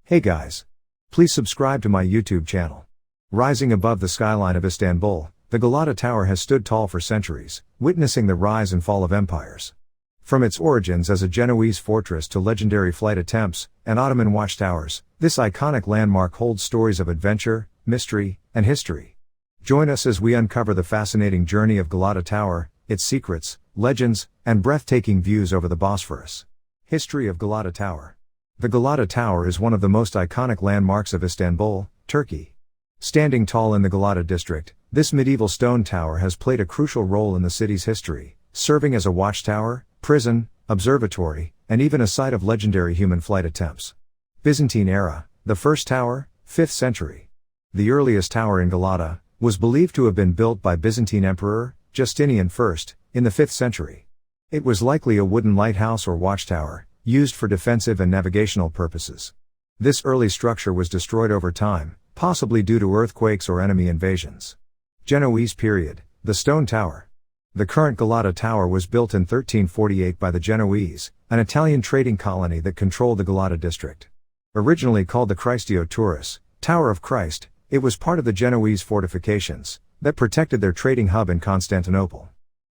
Hey guys! Please subscribe to my YouTube channel. Rising above the skyline of Istanbul, the Galata Tower has stood tall for centuries, witnessing the rise and fall of empires. From its origins as a Genoese fortress to legendary flight attempts and Ottoman watchtowers, this iconic landmark holds stories of adventure, mystery, and history. Join us as we uncover the fascinating journey of Galata Tower, its secrets, legends, and breathtaking views over the Bosphorus. History of Galata Tower. The Galata Tower is one of the most iconic landmarks of Istanbul, Turkey. Standing tall in the Galata district, this medieval stone tower has played a crucial role in the city's history, serving as a watchtower, prison, observatory, and even a site of legendary human flight attempts. Byzantine era, the first tower, 5th century. The earliest tower in Galata was believed to have been built by Byzantine Emperor Justinian I in the 5th century. It was likely a wooden lighthouse or watchtower, used for defensive and navigational purposes. This early structure was destroyed over time, possibly due to earthquakes or enemy invasions. Genoese period, the Stone Tower. The current Galata Tower was built in 1348 by the Genoese, an Italian trading colony that controlled the Galata district. Originally called the Christio Turris, Tower of Christ, it was part of the Genoese fortifications that protected their trading hub in Constantinople.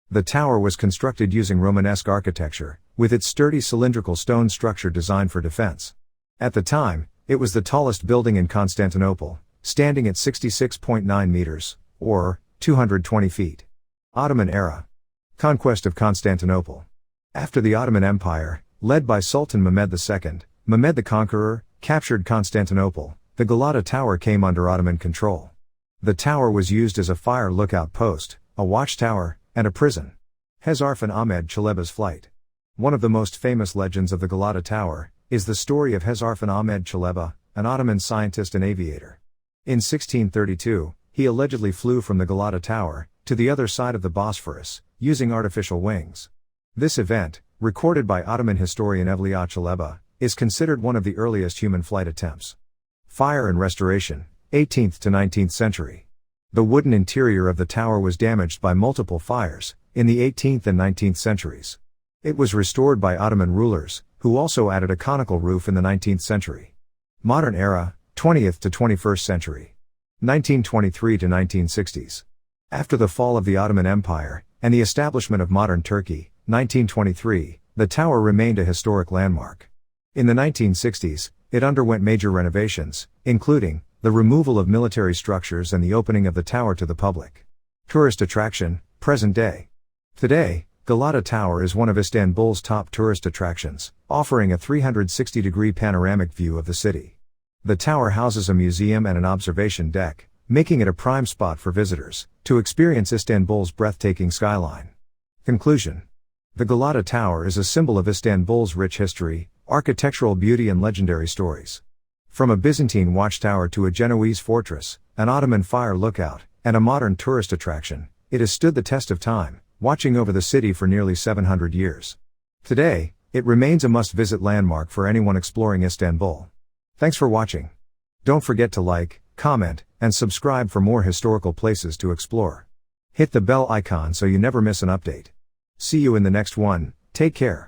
The tower was constructed using Romanesque architecture, with its sturdy cylindrical stone structure designed for defense. At the time, it was the tallest building in Constantinople, standing at 66.9 meters, or 220 feet. Ottoman era. Conquest of Constantinople. After the Ottoman Empire, led by Sultan Mehmed II, Mehmed the Conqueror, captured Constantinople, the Galata Tower came under Ottoman control. The tower was used as a fire lookout post, a watchtower, and a prison. Hezarfen Ahmed Çelebi's flight. One of the most famous legends of the Galata Tower is the story of Hezarfen Ahmed Çelebi, an Ottoman scientist and aviator. In 1632, he allegedly flew from the Galata Tower to the other side of the Bosphorus, using artificial wings. This event, recorded by Ottoman historian Evliya Çelebi, is considered one of the earliest human flight attempts. Fire and restoration, 18th to 19th century. The wooden interior of the tower was damaged by multiple fires in the 18th and 19th centuries. It was restored by Ottoman rulers, who also added a conical roof in the 19th century. Modern era, 20th to 21st century. 1923 to 1960s. After the fall of the Ottoman Empire and the establishment of modern Turkey, 1923, the tower remained a historic landmark. In the 1960s, it underwent major renovations, including the removal of military structures and the opening of the tower to the public. Tourist attraction, present day. Today, Galata Tower is one of Istanbul's top tourist attractions, offering a 360-degree panoramic view of the city. The tower houses a museum and an observation deck, making it a prime spot for visitors to experience Istanbul's breathtaking skyline. Conclusion. The Galata Tower is a symbol of Istanbul's rich history, architectural beauty and legendary stories. From a Byzantine watchtower to a Genoese fortress, an Ottoman fire lookout, and a modern tourist attraction, it has stood the test of time, watching over the city for nearly 700 years. Today, it remains a must-visit landmark for anyone exploring Istanbul. Thanks for watching. Don't forget to like, comment, and subscribe for more historical places to explore. Hit the bell icon so you never miss an update. See you in the next one, take care.